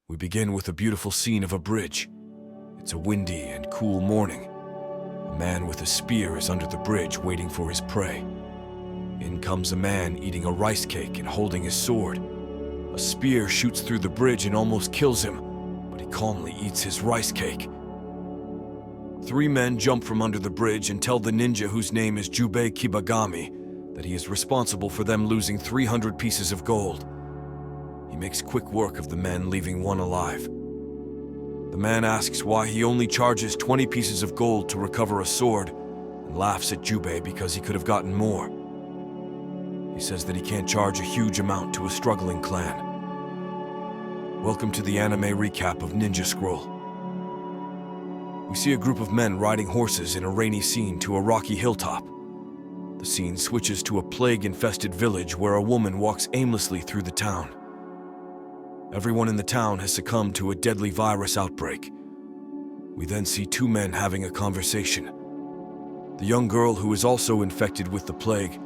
We begin with a beautiful scene of a bridge. It's a windy and cool morning. A man with a spear is under the bridge waiting for his prey. In comes a man eating a rice cake and holding his sword. A spear shoots through the bridge and almost kills him, but he calmly eats his rice cake. 3 men jump from under the bridge and tell the ninja, whose name is Jubei Kibagami, that he is responsible for them losing 300 pieces of gold. He makes quick work of the men, leaving one alive. The man asks why he only charges 20 pieces of gold to recover a sword, and laughs at Jubei because he could have gotten more. He says that he can't charge a huge amount to a struggling clan. Welcome to the anime recap of Ninja Scroll. We see a group of men riding horses in a rainy scene to a rocky hilltop. The scene switches to a plague-infested village where a woman walks aimlessly through the town. Everyone in the town has succumbed to a deadly virus outbreak. We then see 2 men having a conversation. The young girl, who is also infected with the plague,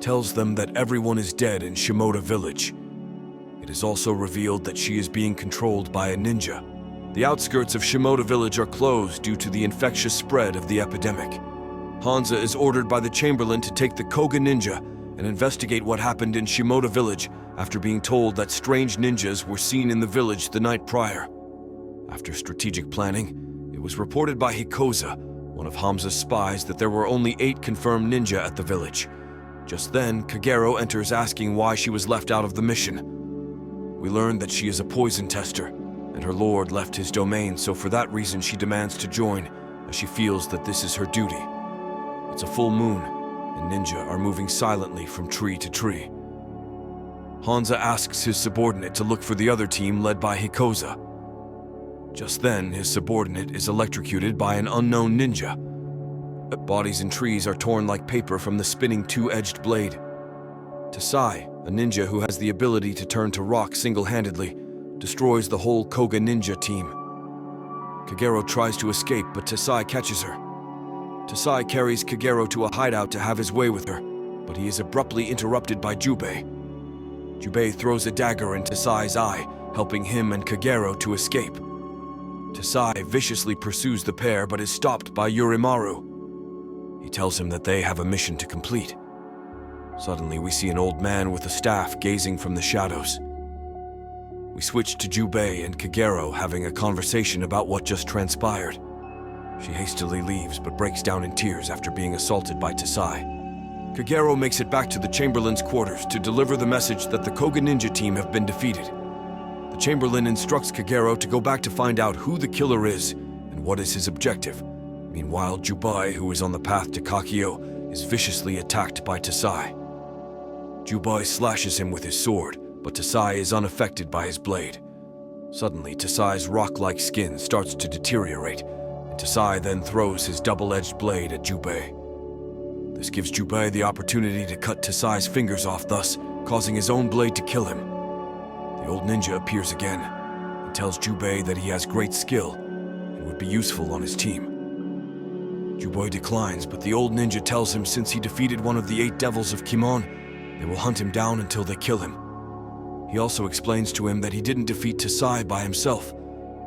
tells them that everyone is dead in Shimoda village. It is also revealed that she is being controlled by a ninja. The outskirts of Shimoda village are closed due to the infectious spread of the epidemic. Hanza is ordered by the Chamberlain to take the Koga ninja and investigate what happened in Shimoda village after being told that strange ninjas were seen in the village the night prior. After strategic planning, it was reported by Hikoza, one of Hamza's spies, that there were only 8 confirmed ninja at the village. Just then, Kagero enters asking why she was left out of the mission. We learn that she is a poison tester, and her lord left his domain, so for that reason she demands to join, as she feels that this is her duty. It's a full moon, and ninja are moving silently from tree to tree. Hanza asks his subordinate to look for the other team led by Hikoza. Just then, his subordinate is electrocuted by an unknown ninja. Bodies and trees are torn like paper from the spinning 2-edged blade. Tasai, a ninja who has the ability to turn to rock single-handedly, destroys the whole Koga ninja team. Kagero tries to escape, but Tasai catches her. Tasai carries Kagero to a hideout to have his way with her, but he is abruptly interrupted by Jubei. Jubei throws a dagger in Tasai's eye, helping him and Kagero to escape. Tasai viciously pursues the pair but is stopped by Yurimaru. He tells him that they have a mission to complete. Suddenly, we see an old man with a staff gazing from the shadows. We switch to Jubei and Kagero having a conversation about what just transpired. She hastily leaves but breaks down in tears after being assaulted by Tasai. Kagero makes it back to the Chamberlain's quarters to deliver the message that the Koga ninja team have been defeated. The Chamberlain instructs Kagero to go back to find out who the killer is and what is his objective. Meanwhile, Jubei, who is on the path to Kakio, is viciously attacked by Tasai. Jubei slashes him with his sword, but Tasai is unaffected by his blade. Suddenly, Tasai's rock-like skin starts to deteriorate, and Tasai then throws his double-edged blade at Jubei. This gives Jubei the opportunity to cut Tasai's fingers off, thus causing his own blade to kill him. The old ninja appears again and tells Jubei that he has great skill and would be useful on his team. Jubei declines, but the old ninja tells him since he defeated one of the 8 Devils of Kimon, they will hunt him down until they kill him. He also explains to him that he didn't defeat Tasai by himself.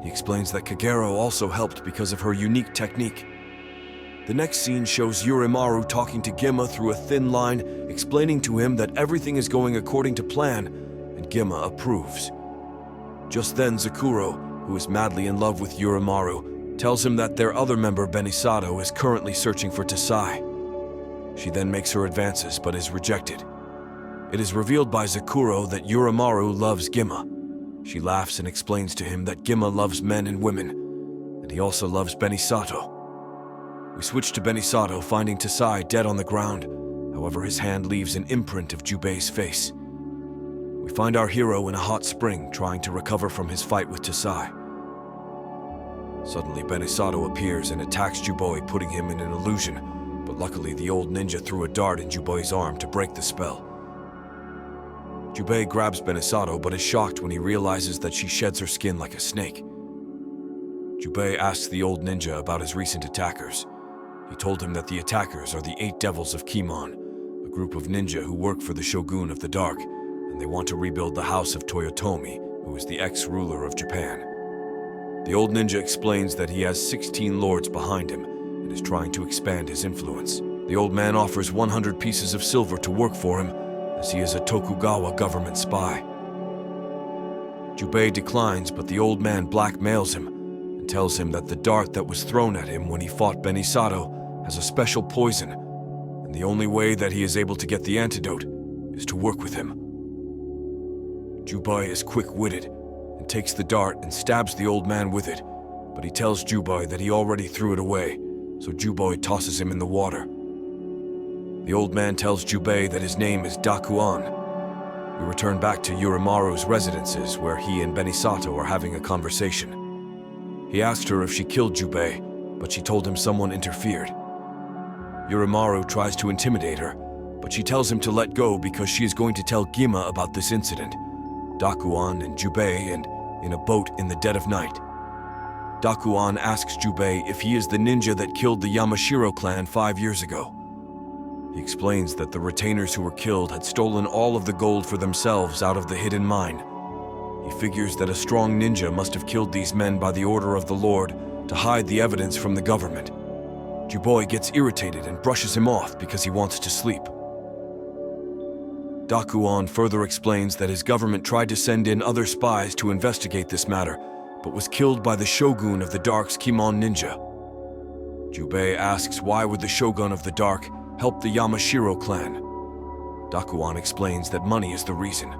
He explains that Kagero also helped because of her unique technique. The next scene shows Yurimaru talking to Gima through a thin line, explaining to him that everything is going according to plan, and Gima approves. Just then, Zakuro, who is madly in love with Yurimaru, tells him that their other member, Benisato, is currently searching for Tasai. She then makes her advances, but is rejected. It is revealed by Zakuro that Yurimaru loves Gima. She laughs and explains to him that Gima loves men and women, and he also loves Benisato. We switch to Benisato, finding Tasai dead on the ground. However, his hand leaves an imprint of Jubei's face. We find our hero in a hot spring, trying to recover from his fight with Tasai. Suddenly, Benisato appears and attacks Jubei, putting him in an illusion, but luckily the old ninja threw a dart in Jubei's arm to break the spell. Jubei grabs Benisato, but is shocked when he realizes that she sheds her skin like a snake. Jubei asks the old ninja about his recent attackers. He told him that the attackers are the 8 Devils of Kimon, a group of ninja who work for the Shogun of the Dark, and they want to rebuild the house of Toyotomi, who is the ex-ruler of Japan. The old ninja explains that he has 16 lords behind him and is trying to expand his influence. The old man offers 100 pieces of silver to work for him, as he is a Tokugawa government spy. Jubei declines, but the old man blackmails him and tells him that the dart that was thrown at him when he fought Benisato has a special poison, and the only way that he is able to get the antidote is to work with him. Jubei is quick-witted and takes the dart and stabs the old man with it, but he tells Jubei that he already threw it away, so Jubei tosses him in the water. The old man tells Jubei that his name is Dakuan. We return back to Urimaru's residences, where he and Benisato are having a conversation. He asked her if she killed Jubei, but she told him someone interfered. Urimaru tries to intimidate her, but she tells him to let go because she is going to tell Gima about this incident, Dakuan and Jubei, and in a boat in the dead of night. Dakuan asks Jubei if he is the ninja that killed the Yamashiro clan 5 years ago. He explains that the retainers who were killed had stolen all of the gold for themselves out of the hidden mine. He figures that a strong ninja must have killed these men by the order of the Lord to hide the evidence from the government. Jubei gets irritated and brushes him off because he wants to sleep. Dakuan further explains that his government tried to send in other spies to investigate this matter, but was killed by the shogun of the Dark's Kimon ninja. Jubei asks why would the shogun of the Dark help the Yamashiro clan. Dakuan explains that money is the reason.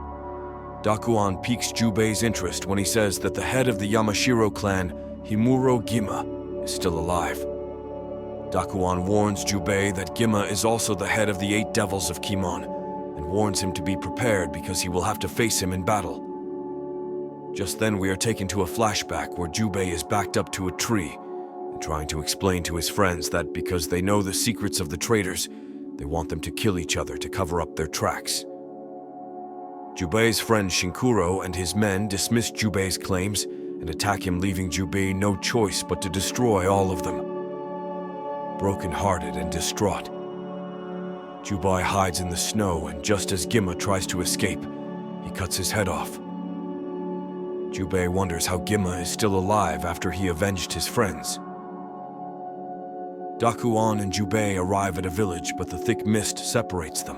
Dakuan piques Jubei's interest when he says that the head of the Yamashiro clan, Himuro Gima, is still alive. Dakuan warns Jubei that Gima is also the head of the 8 Devils of Kimon, and warns him to be prepared because he will have to face him in battle. Just then we are taken to a flashback where Jubei is backed up to a tree and trying to explain to his friends that because they know the secrets of the traitors, they want them to kill each other to cover up their tracks. Jubei's friend Shinkuro and his men dismiss Jubei's claims and attack him, leaving Jubei no choice but to destroy all of them. Broken-hearted and distraught, Jubei hides in the snow, and just as Gima tries to escape, he cuts his head off. Jubei wonders how Gima is still alive after he avenged his friends. Dakuan and Jubei arrive at a village, but the thick mist separates them.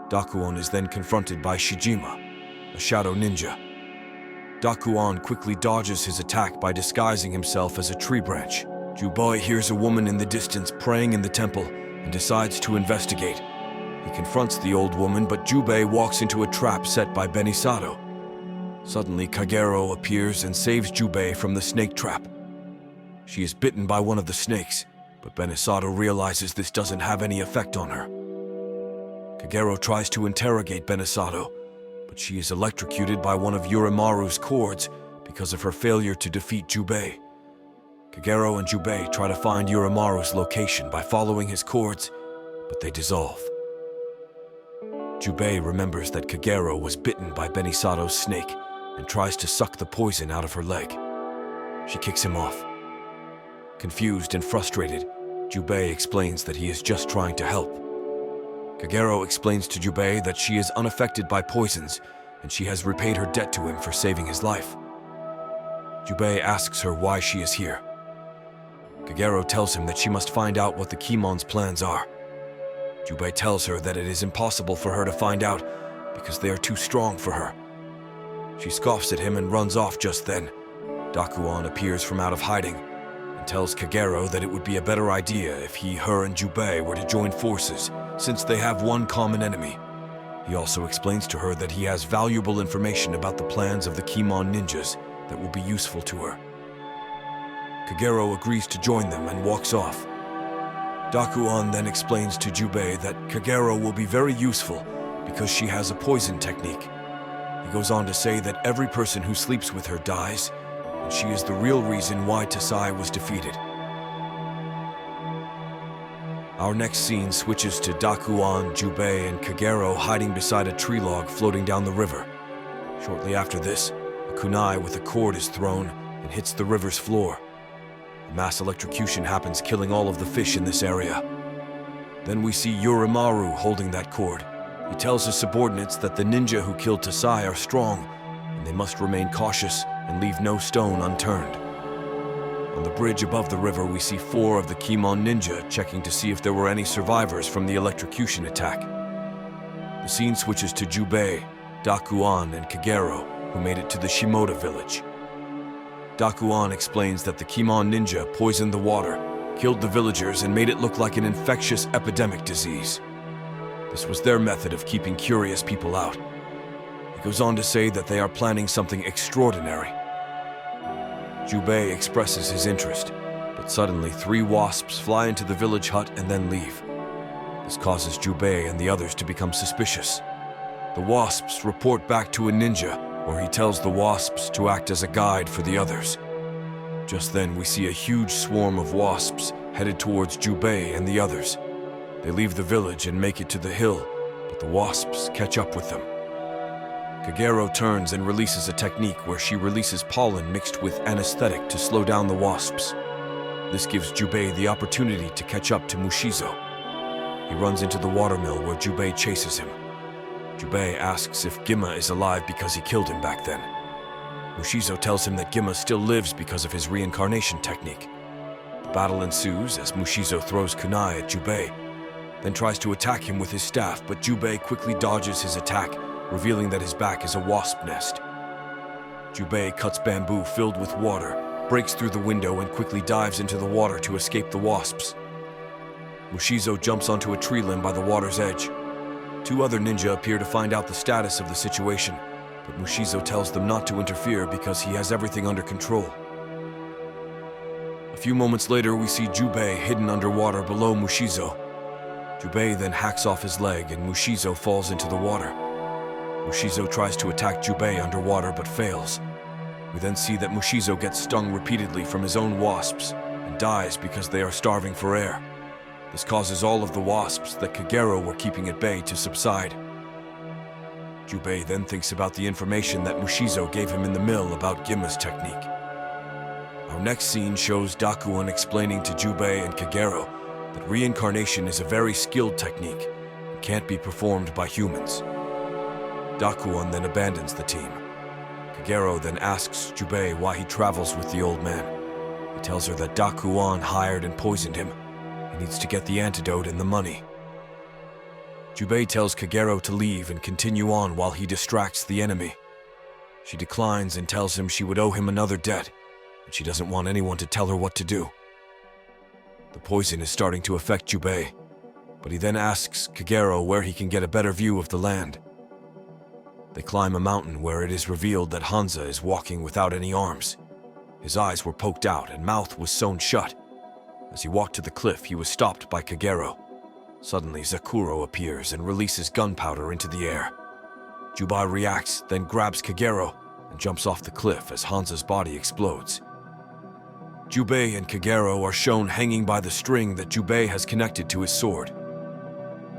Dakuan is then confronted by Shijima, a shadow ninja. Dakuan quickly dodges his attack by disguising himself as a tree branch. Jubei hears a woman in the distance praying in the temple and decides to investigate. He confronts the old woman, but Jubei walks into a trap set by Benisato. Suddenly, Kagero appears and saves Jubei from the snake trap. She is bitten by one of the snakes, but Benisato realizes this doesn't have any effect on her. Kagero tries to interrogate Benisato, but she is electrocuted by one of Urimaru's cords because of her failure to defeat Jubei. Kagero and Jubei try to find Urimaru's location by following his cords, but they dissolve. Jubei remembers that Kagero was bitten by Benisato's snake and tries to suck the poison out of her leg. She kicks him off. Confused and frustrated, Jubei explains that he is just trying to help. Kagero explains to Jubei that she is unaffected by poisons and she has repaid her debt to him for saving his life. Jubei asks her why she is here. Kagero tells him that she must find out what the Kimon's plans are. Jubei tells her that it is impossible for her to find out because they are too strong for her. She scoffs at him and runs off just then. Dakuan appears from out of hiding and tells Kagero that it would be a better idea if he, her, and Jubei were to join forces, since they have one common enemy. He also explains to her that he has valuable information about the plans of the Kimon ninjas that will be useful to her. Kagero agrees to join them and walks off. Dakuan then explains to Jubei that Kagero will be very useful because she has a poison technique. He goes on to say that every person who sleeps with her dies, and she is the real reason why Tasai was defeated. Our next scene switches to Dakuan, Jubei, and Kagero hiding beside a tree log floating down the river. Shortly after this, a kunai with a cord is thrown and hits the river's floor. A mass electrocution happens, killing all of the fish in this area. Then we see Urimaru holding that cord. He tells his subordinates that the ninja who killed Tasai are strong, and they must remain cautious and leave no stone unturned. On the bridge above the river, we see 4 of the Kimon ninja checking to see if there were any survivors from the electrocution attack. The scene switches to Jubei, Dakuan, and Kagero, who made it to the Shimoda village. Dakuan explains that the Kimon ninja poisoned the water, killed the villagers, and made it look like an infectious epidemic disease. This was their method of keeping curious people out. He goes on to say that they are planning something extraordinary. Jubei expresses his interest, but suddenly 3 wasps fly into the village hut and then leave. This causes Jubei and the others to become suspicious. The wasps report back to a ninja, where he tells the wasps to act as a guide for the others. Just then, we see a huge swarm of wasps headed towards Jubei and the others. They leave the village and make it to the hill, but the wasps catch up with them. Kagero turns and releases a technique where she releases pollen mixed with anesthetic to slow down the wasps. This gives Jubei the opportunity to catch up to Mushizo. He runs into the watermill where Jubei chases him. Jubei asks if Gima is alive because he killed him back then. Mushizo tells him that Gima still lives because of his reincarnation technique. The battle ensues as Mushizo throws kunai at Jubei, then tries to attack him with his staff, but Jubei quickly dodges his attack, revealing that his back is a wasp nest. Jubei cuts bamboo filled with water, breaks through the window, and quickly dives into the water to escape the wasps. Mushizo jumps onto a tree limb by the water's edge. 2 other ninja appear to find out the status of the situation, but Mushizo tells them not to interfere because he has everything under control. A few moments later, we see Jubei hidden underwater below Mushizo. Jubei then hacks off his leg and Mushizo falls into the water. Mushizo tries to attack Jubei underwater but fails. We then see that Mushizo gets stung repeatedly from his own wasps and dies because they are starving for air. This causes all of the wasps that Kagero were keeping at bay to subside. Jubei then thinks about the information that Mushizo gave him in the mill about Gima's technique. Our next scene shows Dakuan explaining to Jubei and Kagero that reincarnation is a very skilled technique and can't be performed by humans. Dakuan then abandons the team. Kagero then asks Jubei why he travels with the old man. He tells her that Dakuan hired and poisoned him. He needs to get the antidote and the money. Jubei tells Kagero to leave and continue on while he distracts the enemy. She declines and tells him she would owe him another debt, and she doesn't want anyone to tell her what to do. The poison is starting to affect Jubei, but he then asks Kagero where he can get a better view of the land. They climb a mountain where it is revealed that Hanza is walking without any arms. His eyes were poked out and mouth was sewn shut. As he walked to the cliff, he was stopped by Kagero. Suddenly, Zakuro appears and releases gunpowder into the air. Jubei reacts, then grabs Kagero and jumps off the cliff as Hanza's body explodes. Jubei and Kagero are shown hanging by the string that Jubei has connected to his sword.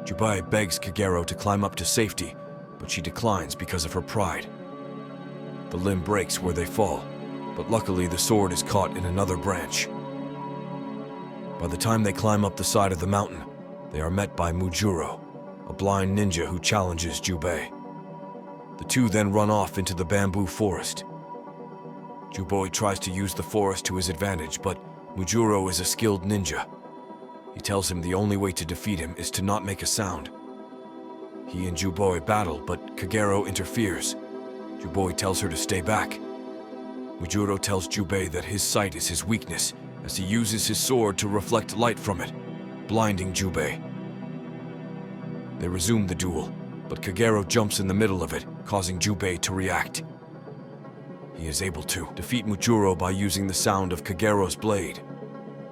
Jubei begs Kagero to climb up to safety, but she declines because of her pride. The limb breaks where they fall, but luckily the sword is caught in another branch. By the time they climb up the side of the mountain, they are met by Mujuro, a blind ninja who challenges Jubei. The 2 then run off into the bamboo forest. Jubei tries to use the forest to his advantage, but Mujuro is a skilled ninja. He tells him the only way to defeat him is to not make a sound. He and Jubei battle, but Kagero interferes. Jubei tells her to stay back. Mujuro tells Jubei that his sight is his weakness, as he uses his sword to reflect light from it, blinding Jubei. They resume the duel, but Kagero jumps in the middle of it, causing Jubei to react. He is able to defeat Mujuro by using the sound of Kagero's blade.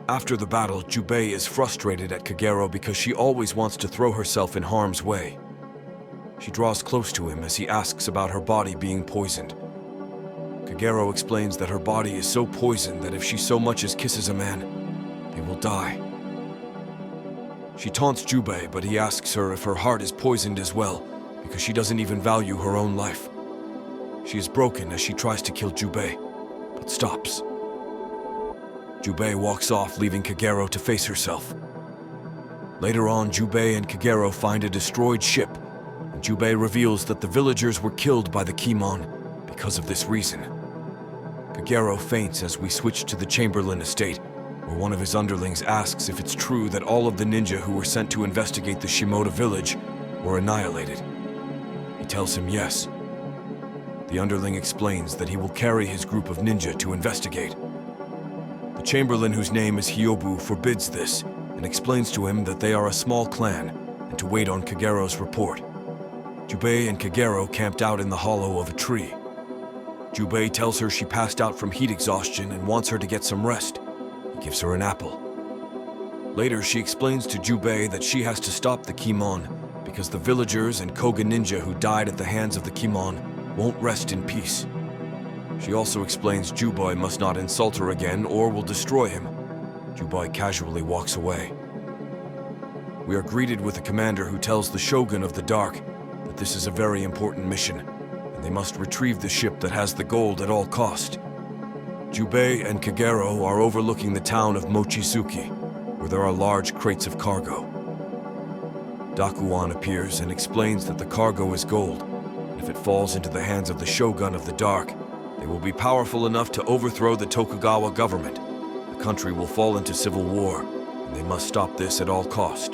After the battle, Jubei is frustrated at Kagero because she always wants to throw herself in harm's way. She draws close to him as he asks about her body being poisoned. Kagero explains that her body is so poisoned that if she so much as kisses a man, they will die. She taunts Jubei, but he asks her if her heart is poisoned as well, because she doesn't even value her own life. She is broken as she tries to kill Jubei, but stops. Jubei walks off, leaving Kagero to face herself. Later on, Jubei and Kagero find a destroyed ship, and Jubei reveals that the villagers were killed by the Kimon because of this reason. Kagero faints as we switch to the Chamberlain estate, where one of his underlings asks if it's true that all of the ninja who were sent to investigate the Shimoda village were annihilated. He tells him yes. The underling explains that he will carry his group of ninja to investigate. The Chamberlain, whose name is Hyobu, forbids this and explains to him that they are a small clan and to wait on Kagero's report. Jubei and Kagero camped out in the hollow of a tree. Jubei tells her she passed out from heat exhaustion and wants her to get some rest. He gives her an apple. Later, she explains to Jubei that she has to stop the Kimon because the villagers and Koga ninja who died at the hands of the Kimon won't rest in peace. She also explains Jubei must not insult her again or will destroy him. Jubei casually walks away. We are greeted with a commander who tells the Shogun of the Dark that this is a very important mission, and they must retrieve the ship that has the gold at all cost. Jubei and Kagero are overlooking the town of Mochizuki, where there are large crates of cargo. Dakuan appears and explains that the cargo is gold, and if it falls into the hands of the Shogun of the Dark, they will be powerful enough to overthrow the Tokugawa government. The country will fall into civil war, and they must stop this at all cost.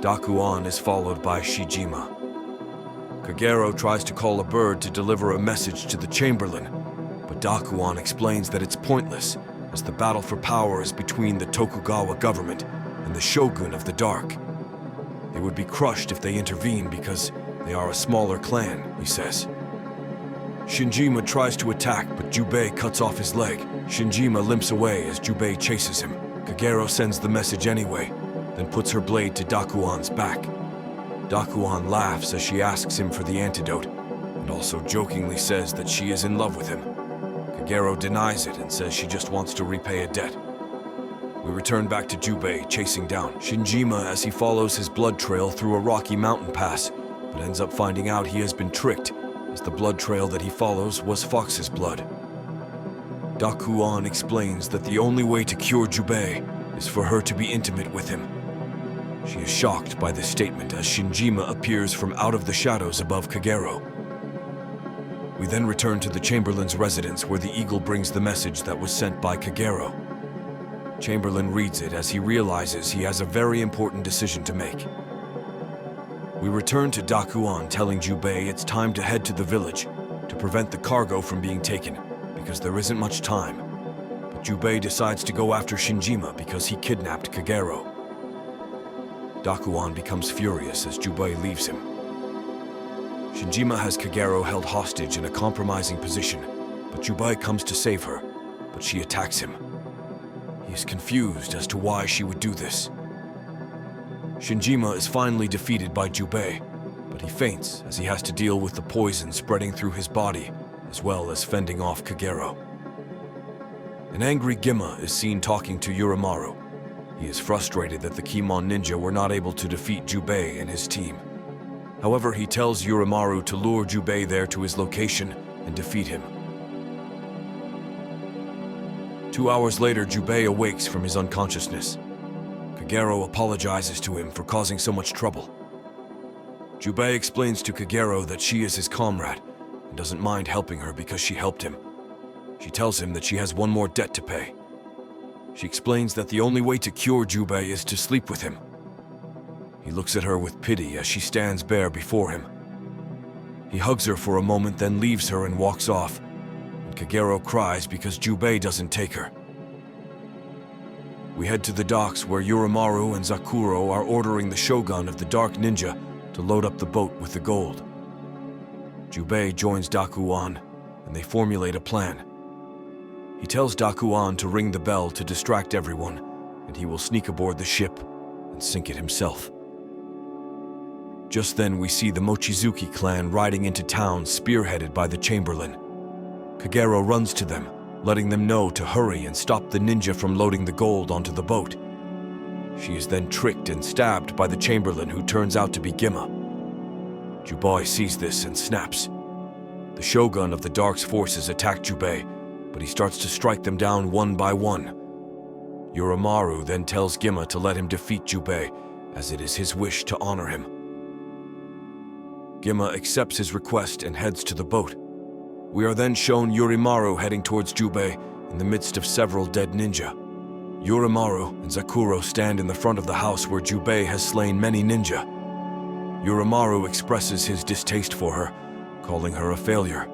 Dakuan is followed by Shijima. Kagero tries to call a bird to deliver a message to the Chamberlain, but Dakuan explains that it's pointless, as the battle for power is between the Tokugawa government and the Shogun of the Dark. They would be crushed if they intervene because they are a smaller clan, he says. Shinjima tries to attack, but Jubei cuts off his leg. Shinjima limps away as Jubei chases him. Kagero sends the message anyway, then puts her blade to Dakuan's back. Dakuan laughs as she asks him for the antidote, and also jokingly says that she is in love with him. Kagero denies it and says she just wants to repay a debt. We return back to Jubei, chasing down Shinjima as he follows his blood trail through a rocky mountain pass, but ends up finding out he has been tricked, as the blood trail that he follows was Fox's blood. Dakuan explains that the only way to cure Jubei is for her to be intimate with him. She is shocked by this statement as Shinjima appears from out of the shadows above Kagero. We then return to the Chamberlain's residence where the eagle brings the message that was sent by Kagero. Chamberlain reads it as he realizes he has a very important decision to make. We return to Dakuan telling Jubei it's time to head to the village to prevent the cargo from being taken because there isn't much time. But Jubei decides to go after Shinjima because he kidnapped Kagero. Dakuan becomes furious as Jubei leaves him. Shinjima has Kagero held hostage in a compromising position, but Jubei comes to save her, but she attacks him. He is confused as to why she would do this. Shinjima is finally defeated by Jubei, but he faints as he has to deal with the poison spreading through his body, as well as fending off Kagero. An angry Gima is seen talking to Urimaru. He is frustrated that the Kimon ninja were not able to defeat Jubei and his team. However, he tells Urimaru to lure Jubei there to his location and defeat him. 2 hours later, Jubei awakes from his unconsciousness. Kagero apologizes to him for causing so much trouble. Jubei explains to Kagero that she is his comrade and doesn't mind helping her because she helped him. She tells him that she has one more debt to pay. She explains that the only way to cure Jubei is to sleep with him. He looks at her with pity as she stands bare before him. He hugs her for a moment, then leaves her and walks off, and Kagero cries because Jubei doesn't take her. We head to the docks where Urimaru and Zakuro are ordering the Shogun of the Dark Ninja to load up the boat with the gold. Jubei joins Dakuan, and they formulate a plan. He tells Dakuan to ring the bell to distract everyone, and he will sneak aboard the ship and sink it himself. Just then we see the Mochizuki clan riding into town spearheaded by the Chamberlain. Kagero runs to them, letting them know to hurry and stop the ninja from loading the gold onto the boat. She is then tricked and stabbed by the Chamberlain, who turns out to be Gima. Jubei sees this and snaps. The Shogun of the Dark's forces attack Jubei, but he starts to strike them down one by one. Urimaru then tells Gima to let him defeat Jubei, as it is his wish to honor him. Gima accepts his request and heads to the boat. We are then shown Yurimaru heading towards Jubei in the midst of several dead ninja. Yurimaru and Zakuro stand in the front of the house where Jubei has slain many ninja. Yurimaru expresses his distaste for her, calling her a failure.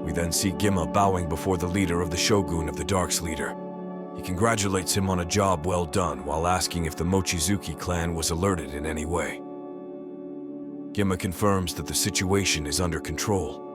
We then see Gima bowing before the leader of the Shogun of the Dark's leader. He congratulates him on a job well done while asking if the Mochizuki clan was alerted in any way. Gima confirms that the situation is under control.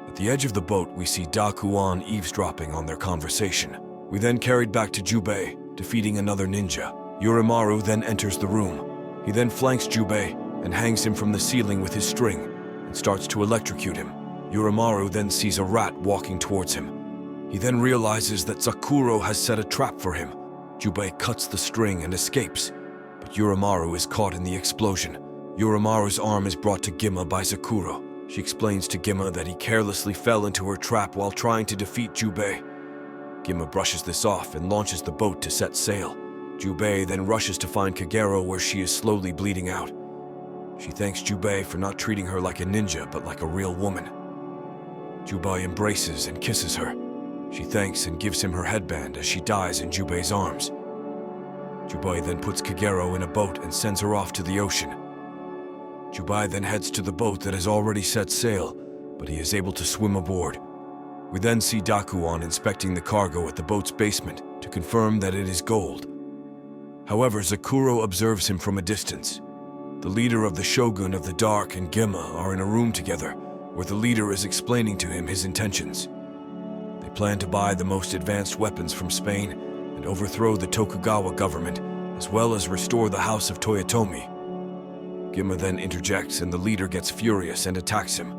At the edge of the boat, we see Dakuan eavesdropping on their conversation. We then carried back to Jubei, defeating another ninja. Yurimaru then enters the room. He then flanks Jubei and hangs him from the ceiling with his string and starts to electrocute him. Yurimaru then sees a rat walking towards him. He then realizes that Zakuro has set a trap for him. Jubei cuts the string and escapes, but Yurimaru is caught in the explosion. Yurimaru's arm is brought to Gima by Zakuro. She explains to Gima that he carelessly fell into her trap while trying to defeat Jubei. Gima brushes this off and launches the boat to set sail. Jubei then rushes to find Kagero where she is slowly bleeding out. She thanks Jubei for not treating her like a ninja but like a real woman. Jubei embraces and kisses her. She thanks and gives him her headband as she dies in Jubei's arms. Jubei then puts Kagero in a boat and sends her off to the ocean. Jubei then heads to the boat that has already set sail, but he is able to swim aboard. We then see Dakuan inspecting the cargo at the boat's basement to confirm that it is gold. However, Zakuro observes him from a distance. The leader of the Shogun of the Dark and Gima are in a room together, where the leader is explaining to him his intentions. They plan to buy the most advanced weapons from Spain and overthrow the Tokugawa government, as well as restore the House of Toyotomi. Gima then interjects and the leader gets furious and attacks him.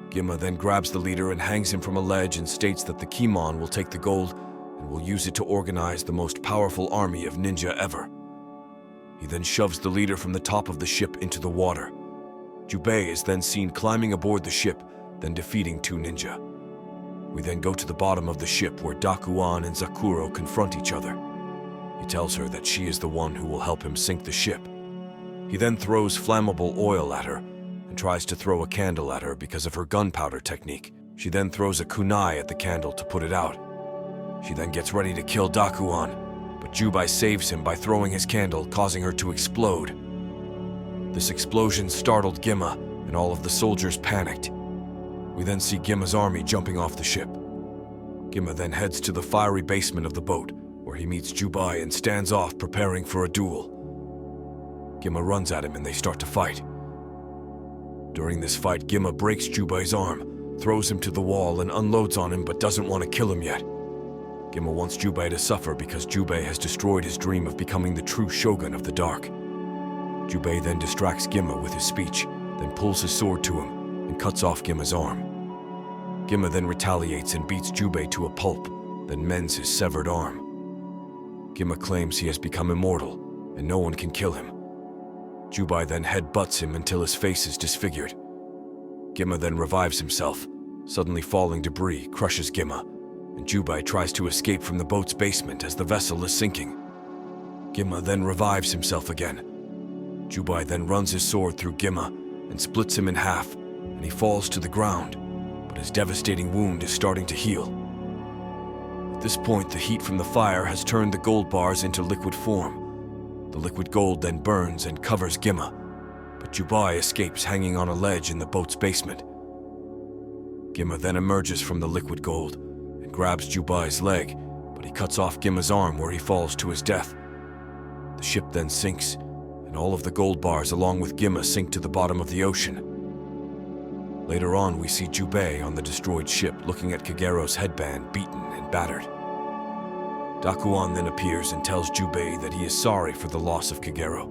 Gima then grabs the leader and hangs him from a ledge and states that the Kimon will take the gold and will use it to organize the most powerful army of ninja ever. He then shoves the leader from the top of the ship into the water. Jubei is then seen climbing aboard the ship, then defeating two ninja. We then go to the bottom of the ship where Dakuan and Zakuro confront each other. He tells her that she is the one who will help him sink the ship. He then throws flammable oil at her and tries to throw a candle at her because of her gunpowder technique. She then throws a kunai at the candle to put it out. She then gets ready to kill Dakuan, but Jubei saves him by throwing his candle, causing her to explode. This explosion startled Gima, and all of the soldiers panicked. We then see Gima's army jumping off the ship. Gima then heads to the fiery basement of the boat, where he meets Jubei and stands off preparing for a duel. Gima runs at him and they start to fight. During this fight, Gima breaks Jubei's arm, throws him to the wall and unloads on him but doesn't want to kill him yet. Gima wants Jubei to suffer because Jubei has destroyed his dream of becoming the true Shogun of the Dark. Jubei then distracts Gima with his speech, then pulls his sword to him and cuts off Gima's arm. Gima then retaliates and beats Jubei to a pulp, then mends his severed arm. Gima claims he has become immortal and no one can kill him. Jubei then headbutts him until his face is disfigured. Gima then revives himself. Suddenly falling debris crushes Gima, and Jubei tries to escape from the boat's basement as the vessel is sinking. Gima then revives himself again. Jubei then runs his sword through Gima and splits him in half, and he falls to the ground, but his devastating wound is starting to heal. At this point, the heat from the fire has turned the gold bars into liquid form. The liquid gold then burns and covers Gima, but Jubei escapes hanging on a ledge in the boat's basement. Gima then emerges from the liquid gold and grabs Jubei's leg, but he cuts off Gima's arm where he falls to his death. The ship then sinks, and all of the gold bars along with Gima sink to the bottom of the ocean. Later on, we see Jubei on the destroyed ship looking at Kagero's headband beaten and battered. Dakuan then appears and tells Jubei that he is sorry for the loss of Kagero,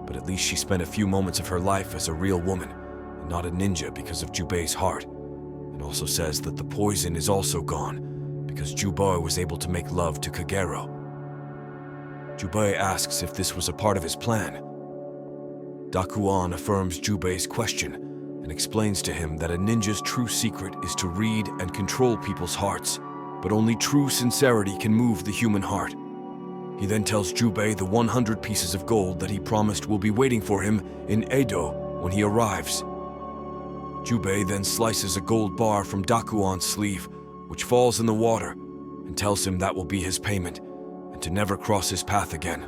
but at least she spent a few moments of her life as a real woman and not a ninja because of Jubei's heart, and also says that the poison is also gone because Jubei was able to make love to Kagero. Jubei asks if this was a part of his plan. Dakuan affirms Jubei's question and explains to him that a ninja's true secret is to read and control people's hearts, but only true sincerity can move the human heart. He then tells Jubei the 100 pieces of gold that he promised will be waiting for him in Edo when he arrives. Jubei then slices a gold bar from Dakuan's sleeve, which falls in the water, and tells him that will be his payment, and to never cross his path again.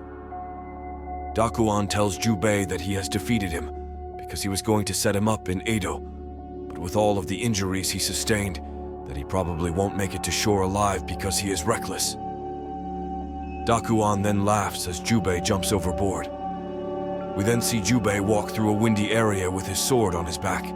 Dakuan tells Jubei that he has defeated him, because he was going to set him up in Edo, but with all of the injuries he sustained, that he probably won't make it to shore alive because he is reckless. Dakuan then laughs as Jubei jumps overboard. We then see Jubei walk through a windy area with his sword on his back.